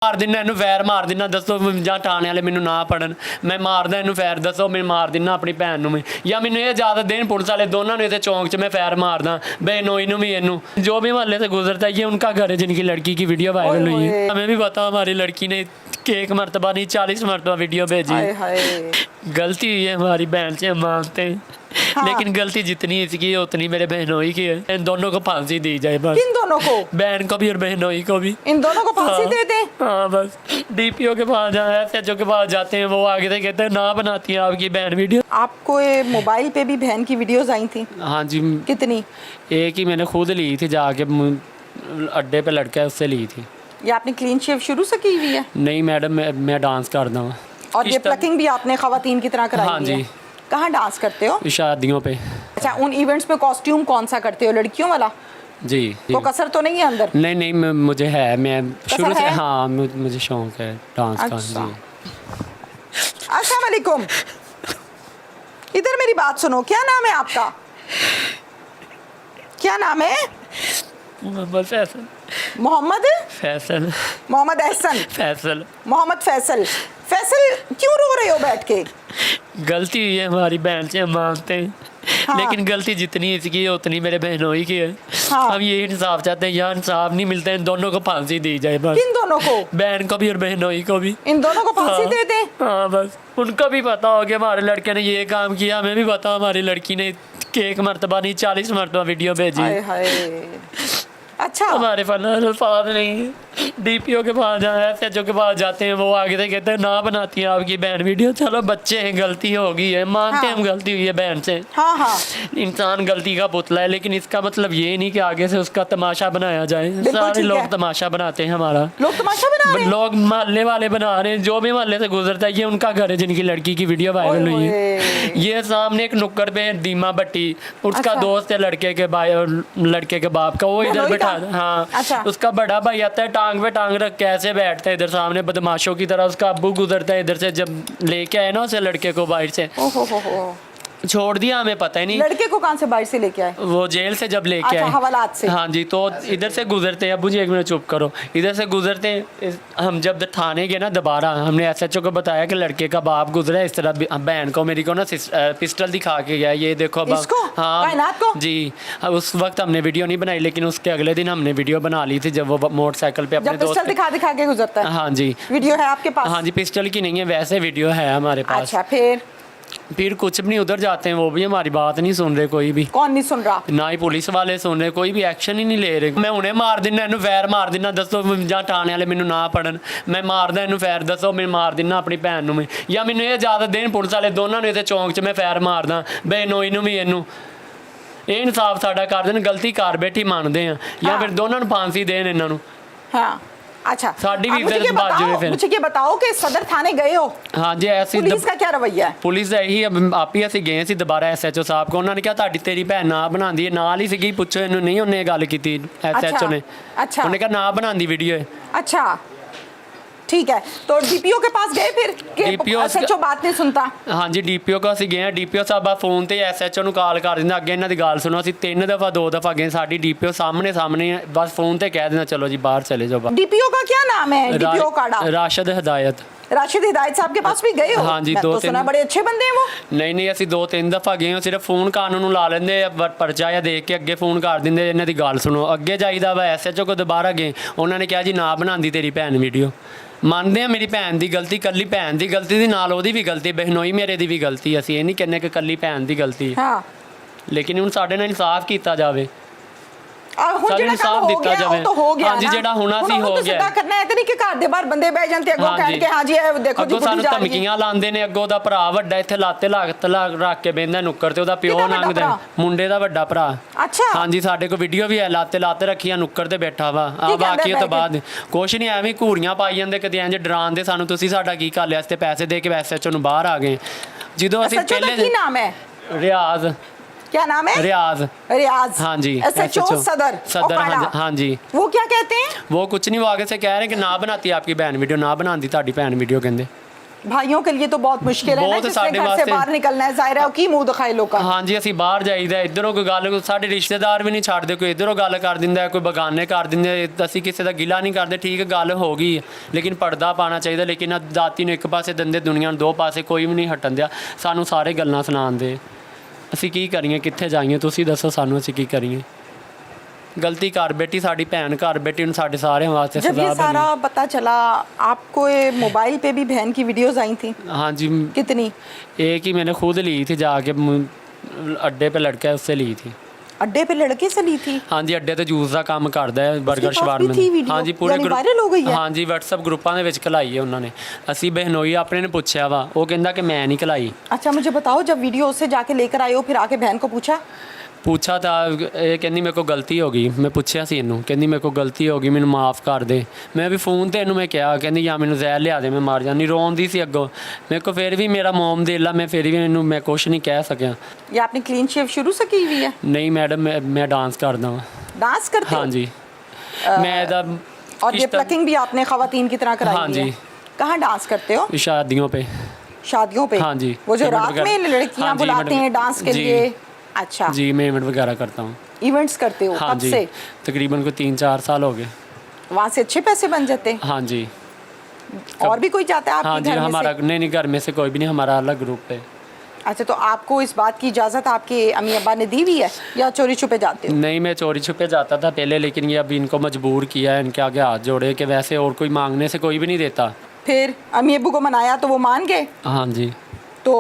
मार दिना इनू फैर मार दिना दसो ਜਾਂ थाने वाले मैनू ना पढ़न मैं मारदा इनू फैर दसो मैं मार दिना अपनी भैन नू मैं या मैनू ये इजाजत देन पुलिस वाले दोनों ने चौंक च मैं फैर मारदा बेनोई नू भी इनू जो भी मोहल्ले से गुजरता है ये उनका घर है जिनकी लड़की की वीडियो वायरल हुई है। हमें भी पता हमारी लड़की ने एक मरतबा नहीं 40 मरतबा वीडियो भेजी। गलती हुई है हमारी बहन से, हम मानते हैं। हाँ। लेकिन गलती जितनी इसकी है उतनी मेरे बहनोई की है। इन दोनों को फांसी दी जाए बस। इन दोनों को, बहन को भी और बहनोई को भी, इन दोनों को फांसी दे दे। हाँ बस डीपीओ के पास जाए, एसएचओ के पास जाते हैं, वो आगे से कहते हैं ना बनाती है आपकी बहन वीडियो। आपको ये मोबाइल पे भी बहन की वीडियोस आई थी? हाँ जी। कितनी? एक ही मैंने खुद ली थी, जाके अड्डे पे लड़का है उससे ली थी। ये आपने क्लीन शेव शुरू से की हुई है? नहीं मैडम, मैं डांस करता हूँ। और ये प्लकिंग भी आपने खवातीन की तरह कराई? हाँ जी। कहाँ डांस करते हो? शादियों पे। अच्छा, उन इवेंट्स में कॉस्ट्यूम कौन सा करते हो, लड़कियों वाला? जी। तो कसर तो नहीं है अंदर? नहीं नहीं, मुझे है, मैं शुरू से, हाँ मुझे शौक है डांस का। जी। अस्सलाम वालेकुम, इधर मेरी बात सुनो। क्या नाम है आपका? क्या नाम है? मोहम्मद फैसल। मोहम्मद फैसल? मोहम्मद एहसन फैसल। मोहम्मद फैसल। फैसल क्यों रो रहे हो बैठ के? गलती हुई है हमारी बहन से, हम मानते हैं। हाँ। लेकिन गलती जितनी इसकी है उतनी मेरे बहनोई की है। हाँ। हम ये इंसाफ चाहते हैं, यहाँ इंसाफ नहीं मिलता, इन दोनों को फांसी दी जाए बस। इन दोनों को? बहन को भी और बहनोई को भी। इन दोनों को फांसी दे दे। हाँ बस उनको भी पता हो कि हमारे लड़के ने ये काम किया, हमें भी पता हमारी लड़की ने एक मरतबा नहीं 40 मरतबा वीडियो भेजी। अच्छा, हमारे अल्फाज नहीं है। डीपीओ के पास जाए, एसएचओ के पास जाते हैं, वो आगे से कहते हैं ना बनाती है आपकी बहन वीडियो। चलो बच्चे हैं, गलती हो गई है, मानते हैं। हाँ। हम गलती हुई है बहन से। हाँ हाँ। इंसान गलती का पुतला है, लेकिन इसका मतलब ये नहीं कि आगे से उसका तमाशा बनाया जाए। सारे लोग तमाशा बनाते हैं हमारा। लोग तमाशा बना रहे हैं? लोग मोहल्ले वाले बना रहे हैं, जो भी मोहल्ले से गुजरता है ये उनका घर है जिनकी लड़की की वीडियो वायरल हुई है। ये सामने एक नुक्कड़ पे दीमा भट्टी, उसका दोस्त है लड़के के भाई और लड़के के बाप का, वो इधर बैठा। हाँ। अच्छा। उसका बड़ा भाई आता है, टांग पे टांग रख कैसे बैठता है इधर सामने बदमाशों की तरह। उसका अब्बू गुजरता है इधर से, जब लेके आए ना उसे लड़के को बाहर से। छोड़ दिया, हमें पता ही नहीं। लड़के को कहाँ से बाहर से लेके आए? वो जेल से जब लेके आए, हवालात से। हाँ जी। तो इधर से गुजरते हैं, अब्बू जी एक मिनट चुप करो, इधर से गुजरते हैं। हम जब थाने गए ना दोबारा, हमने एसएचओ को बताया कि लड़के का बाप गुजरा है इस तरह। बहन को मेरी को ना पिस्टल दिखा के गया, ये देखो इसको? हाँ जी। उस वक्त हमने वीडियो नहीं बनाई, लेकिन उसके अगले दिन हमने वीडियो बना ली थी, जब वो मोटरसाइकिल पे अपने दोस्त दिखा के गुजरता है। हाँ जी। वीडियो है आपके पास? हाँ जी, पिस्टल की नहीं है, वैसे वीडियो है हमारे पास। अच्छा, फिर कुछ भी नहीं, उधर जाते हैं, वो भी हमारी बात नहीं सुन रहे। कोई भी कौन नहीं सुन रहा? ना ही पुलिस वाले सुन रहे, कोई भी एक्शन ही नहीं ले रहे। मैं उन्हें मार दिना इनू फैर मार दिना दसो ਜਾਂ थाने वाले मैनू ना पढ़न मैं मारदा इनू फैर दसो मैं मार दिना अपनी भैन नू मैं या मैनू ये इजाजत देन पुलिस वाले दोनों ने चौंक च मैं फैर मारदा बेनोई नू भी इनू। ये इंसाफ साडा कर देन, गलती कर बैठी मानते हैं या फिर दोनों फांसी देन इन्हों। हाँ अच्छा, साडी भी इज्जत बात जावे। फिर मुझे ये बताओ कि सदर थाने गए हो? हाँ जी। ऐसी पुलिस का क्या रवैया है? पुलिस यही आप ही ਅਸੀਂ ਗਏ ਸੀ ਦੁਬਾਰਾ ਐਸਐਚਓ ਸਾਹਿਬ ਕੋ, ਉਹਨਾਂ ਨੇ ਕਿਹਾ ਤੁਹਾਡੀ ਤੇਰੀ ਭੈਣ ਨਾ ਬਣਾਉਂਦੀ ਹੈ, ਨਾਲ ਹੀ ਸੀਗੀ, ਪੁੱਛੋ ਇਹਨੂੰ। नहीं ਉਹਨੇ ਗੱਲ ਕੀਤੀ ਐਸਐਚਓ ਨੇ। अच्छा। ਉਹਨੇ ਕਿਹਾ ਨਾ ਬਣਾਉਂਦੀ ਵੀਡੀਓ ਹੈ। अच्छा ठीक है, तो डीपीओ के पास गए फिर? डीपीओ एसएचओ बात नहीं सुनता? हाँ जी, डीपीओ को ਅਸੀਂ ਗਏ। डीपीओ ਸਾਹਿਬ ਆ ਫੋਨ ਤੇ ਐਸਐਚਓ ਨੂੰ ਕਾਲ ਕਰ ਦਿੰਦਾ, ਅੱਗੇ ਇਹਨਾਂ ਦੀ ਗੱਲ ਸੁਣੋ। ਅਸੀਂ 3 ਦਫਾ 2 ਦਫਾ ਗਏ, ਸਾਡੀ डीपीओ सामने बस फोन ਤੇ ਕਹਿ ਦਿੰਦਾ ਚਲੋ ਜੀ ਬਾਹਰ चले जाओ। डीपीओ का क्या नाम है? डीपीओ का राशिद हिदायत। राशिद हिदायत साहब के पास भी गए हो? हाँ जी, 2-3 सुना बड़े अच्छे बंदे हैं वो। नहीं ਅਸੀਂ 2-3 ਦਫਾ ਗਏ ਹਾਂ। ਸਿਰਫ ਫੋਨ ਕਾਨੂੰਨ ਨੂੰ ਲਾ ਲੈਂਦੇ, ਪਰਚਾ ਜਾਂ ਦੇਖ ਕੇ ਅੱਗੇ ਫੋਨ ਕਰ ਦਿੰਦੇ ਇਹਨਾਂ ਦੀ ਗੱਲ ਸੁਣੋ। ਅੱਗੇ ਜਾਈਦਾ ਵਾ ਐਸਐਚਓ ਕੋ ਦੁਬਾਰਾ ਗਏ, ਉਹਨਾਂ ਨੇ ਕਿਹਾ ਜੀ ਨਾ ਬਣਾਉਂਦੀ ਤੇਰੀ ਭੈਣ ਵੀਡੀਓ। ਮੰਨਦੇ ਆ ਮੇਰੀ ਭੈਣ ਦੀ ਗਲਤੀ, ਕੱਲੀ ਭੈਣ ਦੀ ਗਲਤੀ ਦੇ ਨਾਲ ਉਹਦੀ ਵੀ ਗਲਤੀ, ਬਹਿਨੋਈ ਮੇਰੇ ਦੀ ਵੀ ਗਲਤੀ। ਅਸੀਂ ਇਹ ਨਹੀਂ ਕਹਿੰਦੇ ਕਿ ਕੱਲੀ ਭੈਣ ਦੀ ਗਲਤੀ। ਹਾਂ, ਲੇਕਿਨ ਹੁਣ ਸਾਡੇ ਨਾਲ ਇਨਸਾਫ ਕੀਤਾ ਜਾਵੇ, ਸਾਨੂੰ ਇਨਸਾਫ ਦਿੱਤਾ ਜਾਵੇ। ਹਾਂ ਜੀ, ਜਿਹੜਾ ਹੋਣਾ ਸੀ ਹੋ ਗਿਆ। ਕਰਨਾ ਹੈ ਤੇ ਨਹੀਂ ਕਿ ਘਰ ਦੇ ਬਾਹਰ ਬੰਦੇ ਬਹਿ ਜਾਂਦੇ ਅੱਗੋਂ ਕਹਿ ਕੇ ਹਾਂ ਜੀ ਇਹ ਦੇਖੋ ਜੀ ਸਾਨੂੰ ਧਮਕੀਆਂ ਲਾਉਂਦੇ ਨੇ। ਅੱਗੋਂ ਦਾ ਭਰਾ ਵੱਡਾ ਇੱਥੇ ਲਾਤੇ ਰੱਖ ਕੇ ਬਹਿੰਦਾ ਨੁੱਕਰ ਤੇ, ਉਹਦਾ ਪਿਓ ਲੰਘਦਾ, ਮੁੰਡੇ ਦਾ ਵੱਡਾ ਭਰਾ। ਅੱਛਾ। ਹਾਂ ਜੀ, ਸਾਡੇ ਕੋਲ ਵੀਡੀਓ ਵੀ ਹੈ, ਲਾਤੇ ਰੱਖੀਆਂ ਨੁੱਕਰ ਤੇ ਬੈਠਾ ਵਾ। ਆ ਬਾਕੀ ਤੋਂ ਬਾਅਦ ਕੁਛ ਨਹੀਂ, ਐਵੇਂ ਘੂਰੀਆਂ ਪਾਈ ਜਾਂਦੇ, ਕਦੇ ਇੰਜ ਡਰਾਉਂਦੇ ਸਾਨੂੰ, ਤੁਸੀਂ ਸਾਡਾ ਕੀ ਕਰ ਲਿਆ, ਤੇ ਪੈਸੇ ਦੇ ਕੇ ਐਸਐਚਓ ਨੂੰ ਬਾਹਰ ਆ ਗਏ। ਜਦੋਂ ਅਸੀਂ ਪਹਿਲੇ ਕੀ ਨਾਮ ਹੈ? रियाज। क्या नाम है? रियाज। रियाज। हाँ जी। एसएचओ सदर। हाँ जी। वो क्या कहते हैं? वो कुछ नहीं, वो आगे से कह रहे हैं कि ना बनाती आपकी बहन वीडियो, ना बनाती ताड़ी बहन वीडियो कहते। भाइयों के लिए तो बहुत मुश्किल है ना, बहुत जिसने साढ़े घर से वास्ते। बाहर निकलना है, ਜ਼ਾਹਿਰ ਹੈ ਉਹ ਕੀ ਮੂੰਹ ਦਿਖਾਏ ਲੋਕਾਂ ਨੂੰ। ਹਾਂਜੀ ਅਸੀਂ ਬਾਹਰ ਜਾਈਦਾ, ਇੱਧਰੋਂ ਕੋਈ ਗੱਲ, ਸਾਡੇ ਰਿਸ਼ਤੇਦਾਰ ਵੀ ਨਹੀਂ ਛੱਡਦੇ, ਕੋਈ ਇੱਧਰੋਂ ਗੱਲ ਕਰ ਦਿੰਦਾ, ਕੋਈ ਬਗਾਨੇ ਕਰ ਦਿੰਦੇ, ਅਸੀਂ ਕਿਸੇ ਦਾ ਗਿਲਾ ਨਹੀਂ ਕਰਦੇ, ਠੀਕ ਗੱਲ ਹੋ ਗਈ ਲੇਕਿਨ ਪਰਦਾ ਪਾਉਣਾ ਚਾਹੀਦਾ। ਲੇਕਿਨ ਦਾਤੀ ਨੂੰ ਇੱਕ ਪਾਸੇ ਦਿੰਦੇ, ਦੁਨੀਆ ਨੂੰ ਦੋ ਪਾਸੇ, ਕੋਈ ਵੀ ਨਹੀਂ ਹਟਣ ਦਿਆ, ਸਾਨੂੰ ਸਾਰੇ ਗੱਲਾਂ ਸੁਣਾਉਂਦੇ। ਅਸੀਂ ਕੀ ਕਰੀਏ, ਕਿੱਥੇ ਜਾਈਏ, ਤੁਸੀਂ ਦੱਸੋ ਸਾਨੂੰ, ਅਸੀਂ ਕੀ ਕਰੀਏ। गलती कर बेटी, साड़ी भैन घर बेटी, साढ़े सारे वास्ते जब ये सजा सारा बनी। पता चला आपको ये मोबाइल पे भी बहन की वीडियोस आई थी? हाँ जी, कितनी? एक ही मैंने खुद ली थी, जाके अड्डे पे लड़का है उससे ली थी। अड्डे पे लड़के से ली थी? हाँ जी, अड्डे तो जूस का काम करता है, बर्गर शवारमे। थी वीडियो? हाँ जी, पूरे यानी वायरल हो गई है? हाँ जी, WhatsApp ग्रुपां ਦੇ ਵਿੱਚ ਘਲਾਈ ਹੈ ਉਹਨਾਂ ਨੇ। ਅਸੀਂ बहनोई अपने ने पूछा वा, वो कहता कि मैं नहीं घलाई। अच्छा मुझे बताओ, जब वीडियो उससे जाके लेकर आए हो, फिर आके बहन को पूछा था, ये कहनी मेरे को गलती हो गई। मैं पूछा सी इनू, कहनी मेरे को गलती हो गई, मैनू माफ़ कर दे। मैं भी फ़ोन ते इनू मैं कहा, कहनी या मैनू जहर लिया दे, मैं मर जानी। रोंदी सी अगों, मेरे को फिर भी मेरा मोम दिल आ, मैं फिर भी इनू मैं कुछ नहीं कह सकिया। या आपने क्लीन शेव शुरू से की हुई है? नहीं मैडम, मैं डांस करदा वां। डांस करते हाँ हो? जी, मैं दा और ये प्लकिंग भी आपने खवातीन की तरह कराई हाँ हुई जी। है? कहाँ डांस करते हो? शादियों पे। शादियों पे? हाँ जी। वो जो इवेंट रात में वगैरह। लड़कियां हाँ जी, बुलाते इवेंट हैं डांस के जी। लिए? अच्छा जी, मैं इवेंट वगैरह करता हूँ। इवेंट्स करते हो? हाँ कब जी, से? तकरीबन को 3-4 साल हो गए। वहाँ से अच्छे पैसे बन जाते हैं? हाँ जी। और भी कोई जाता है आपके हाँ जी, घर में हमारा से? नहीं घर में से कोई भी नहीं, हमारा अलग ग्रुप है। अच्छा, तो आपको इस बात की इजाज़त आपके अम्मी अब्बा ने दी हुई है या चोरी छुपे जाते हो? नहीं, मैं चोरी छुपे जाता था पहले, लेकिन ये अभी इनको मजबूर किया है, इनके आगे हाथ जोड़े कि वैसे और कोई मांगने से कोई भी नहीं देता। फिर अम्मी अब्बू को मनाया तो वो मान गए? हाँ जी, तो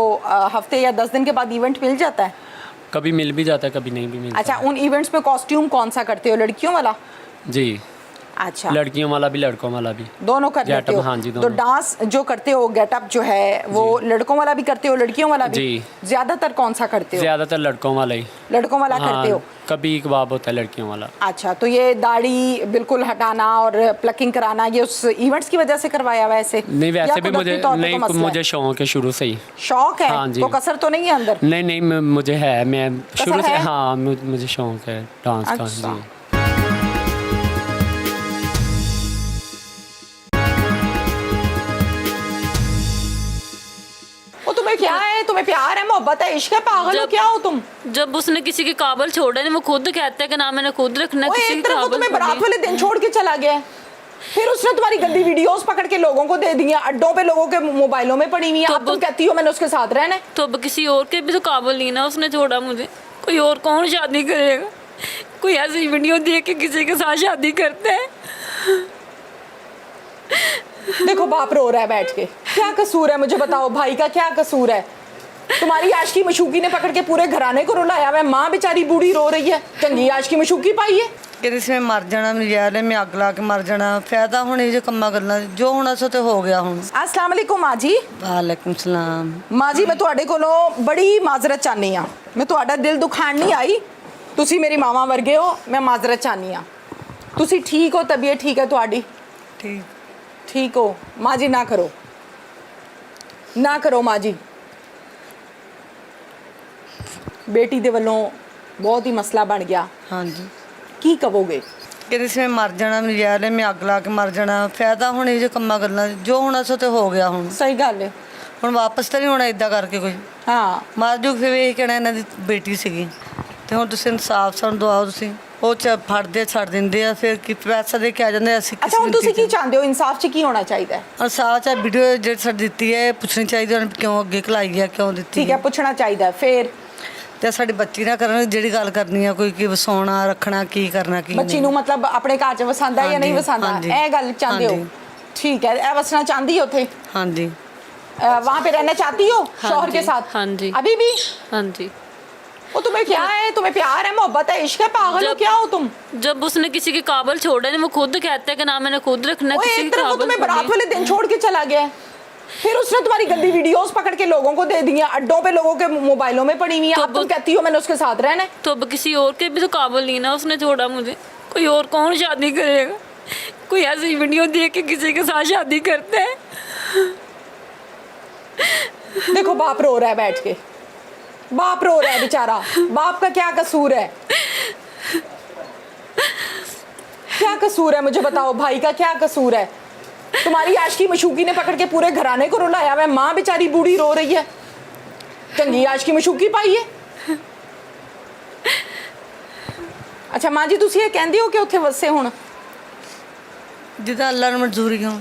हफ्ते या 10 दिन के बाद इवेंट मिल जाता है? कभी मिल भी जाता है, कभी नहीं भी मिलता। अच्छा, उन इवेंट्स में कॉस्ट्यूम कौन सा करते हो, लड़कियों वाला? जी, अच्छा, लड़कियों वाला भी लड़कों वाला भी दोनों कर लेते Get-up, हो? हाँ जी, तो दोनों। डांस जो करते हो, गेटअप जो है, वो लड़कों वाला भी करते हो, लड़कियों वाला भी? जी। ज्यादातर कौन सा करते हो? ज़्यादातर लड़कों वाला ही। लड़कों वाला करते हो? हाँ, कभी कबाब होता है लड़कियों वाला। अच्छा, तो ये दाढ़ी बिल्कुल हटाना और प्लकिंग कराना, ये उस इवेंट्स की वजह से करवाया हुआ है ऐसे? नहीं, या वैसे भी कुदरती मुझे तौर पे नहीं, कोई मसला मुझे है? शौक है शुरू से ही। शौक है? हाँ जी। तो कसर तो नहीं है अंदर? नहीं नहीं, मुझे है, मैं शुरू से, है? हाँ मुझे शौक है डांस का। अच्छा। जी, वो तुम्हें क्या है? तुम्हें प्यार है, मोहब्बत है, इश्क है, पागल हो क्या हो तुम? जब उसने किसी के काबल छोड़ा नहीं, वो खुद कहता है कि ना मैंने खुद रखना है, वो किसी एक के तरफ वो काबल तुम्हें बारात थोड़ी। वाले दिन छोड़ के चला गया है, फिर उसने तुम्हारी गंदी वीडियोस पकड़ के लोगों को दे दी हैं, अड्डों पे लोगों के मोबाइलों में पड़ी हुई हैं। तो अब तुम कहती हो मैंने उसके साथ रहना है। तो अब किसी और के भी तो काबल नहीं ना, उसने छोड़ा मुझे। कोई और कौन शादी करेगा? कोई ऐसी वीडियो देख के किसी के साथ शादी करता है? देखो बाप रो रहा है बैठ के, क्या कसूर है मुझे बताओ, भाई का क्या कसूर है? तुम्हारी आशिकी मशूकी ने पकड़ के पूरे घराने को रुलाया हुआ है, माँ बेचारी बूढ़ी रो रही है, चंगी आशिकी मशूकी पाई है। ਕਹਿੰਦੀ ਸੀ ਮੈਂ ਮਰ ਜਾਣਾ, ਮੈਨੂੰ ਜ਼ਹਿਰ ਲੈ, ਮੈਂ ਅੱਗ ਲਾ ਕੇ ਮਰ ਜਾਣਾ। ਫਾਇਦਾ ਹੁਣ ਇਹ ਜੇ ਕੰਮਾਂ ਗੱਲਾਂ ਜੋ ਹੋਣਾ ਸੋ ਤੇ ਹੋ ਗਿਆ ਹੁਣ। अस्सलाम वालेकुम माँ जी। ਵਾਲੇਕੁਮ ਸਲਾਮ। ਮਾਂ ਜੀ, ਮੈਂ ਤੁਹਾਡੇ ਕੋਲੋਂ ਬੜੀ ਮਾਜ਼ਰਤ ਚਾਹਨੀ ਆ, ਮੈਂ ਤੁਹਾਡਾ ਦਿਲ ਦੁਖਾਣ ਨਹੀਂ ਆਈ, ਤੁਸੀਂ ਮੇਰੀ ਮਾਵਾਂ ਵਰਗੇ ਹੋ, ਮੈਂ ਮਾਜ਼ਰਤ ਚਾਹਨੀ ਆ। ਤੁਸੀਂ ਠੀਕ ਹੋ, ਤਬੀਅਤ ਠੀਕ ਹੈ ਤੁਹਾਡੀ? ਠੀਕ ठीक हो माँ जी? ना करो ना करो माँ जी, बेटी दे वल्लों बहुत ही मसला बन गया, ਹਾਂਜੀ। की कहोगे? ਕਹਿੰਦੀ ਸੀ ਮੈਂ ਮਰ ਜਾਣਾ, ਮੈਨੂੰ ਜ਼ਹਿਰ ਲੈ, ਮੈਂ ਅੱਗ ਲਾ ਕੇ ਮਰ ਜਾਣਾ। ਫਾਇਦਾ ਹੁਣ ਇਹ ਜੇ ਕੰਮਾਂ ਗੱਲਾਂ ਜੋ ਹੋਣਾ ਸੋ ਤੇ ਹੋ ਗਿਆ ਹੁਣ। सही गल है। ਹੁਣ ਵਾਪਸ ਤਾਂ ਨਹੀਂ ਹੋਣਾ ਇਦਾਂ ਕਰਕੇ ਕੋਈ। हाँ, ਮਰ ਜੂ ਫਿਰ ਇਹ ਕਹਿਣਾ ਇਹਨਾਂ ਦੀ ਬੇਟੀ ਸੀਗੀ, ਤੇ ਹੁਣ ਤੁਸੀਂ ਇਨਸਾਫ ਸਾਨੂੰ ਦਵਾਓ। ਤੁਸੀਂ ਉਹ ਚ ਫੜਦੇ ਛੱਡ ਦਿੰਦੇ ਆ, ਫਿਰ ਕੀ ਪੈਸਾ ਦੇ ਕੇ ਆ ਜਾਂਦੇ। ਅਸੀਂ अच्छा हुण तुसी की चाहते हो, इंसाफ च की होना चाहिए? ਇਨਸਾਫ ਚ ਵੀਡੀਓ ਜਿਹੜੀ ਸਾਡੀ ਦਿੱਤੀ ਹੈ ਇਹ ਪੁੱਛਣੀ ਚਾਹੀਦੀ ਉਹਨਾਂ ਨੂੰ, ਕਿਉਂ ਅੱਗੇ ਘਲਾਈ ਹੈ, ਕਿਉਂ ਦਿੱਤੀ ठीक है, पूछना चाहिए। फिर ਤੇ ਸਾਡੀ ਬੱਚੀ ਨਾ ਕਰਨ ਜਿਹੜੀ ਗੱਲ ਕਰਨੀ ਆ, ਕੋਈ ਕੀ ਵਸਾਉਣਾ ਰੱਖਣਾ, ਕੀ ਕਰਨਾ ਕੀ बच्ची नूं मतलब अपने घर च वसांदा या नहीं हाँ जी, वसांदा, हाँ जी, ए गल चाहते हो? हाँ जी। ठीक है, ए वसना चाहती हो उथे? ਹਾਂਜੀ। वहाँ पे रहना चाहती हो शौहर के जी, साथ? हाँ जी। अभी भी? हाँ जी। वो तुम्हें क्या है? तुम्हें प्यार है, मोहब्बत है, इश्क है, पागल हो क्या हो तुम? जब उसने किसी के काबल छोड़ा नहीं, वो खुद कहता है कि ना मैंने खुद रखना है, वो किसी एक के तरफ वो काबल तुम्हें बारात थोड़ी। वाले दिन छोड़ के चला गया है, फिर उसने तुम्हारी गंदी वीडियोस पकड़ के लोगों को दे दी हैं, अड्डों पे लोगों के मोबाइलों में पड़ी हुई हैं। तो अब तुम कहती हो मैंने उसके साथ रहना है। तो अब किसी और के भी तो काबल नहीं ना, उसने छोड़ा मुझे। कोई और कौन शादी करेगा? कोई ऐसी वीडियो देख के किसी के साथ शादी करता है? देखो बाप रो रहा है बैठ के, बाप रो रहा है बेचारा, बाप का क्या कसूर है? क्या कसूर है मुझे बताओ, भाई का क्या कसूर है? तुम्हारी आशिकी मशूकी ने पकड़ के पूरे घराने को रुलाया हुआ है। माँ बेचारी बूढ़ी रो रही है, चंगी आशिकी मशूकी पाई है। अच्छा माँ जी, तुसी ये कहंदे हो कि उत्थे वसे हुण? जिदा अल्लाह ने मंजूरी हो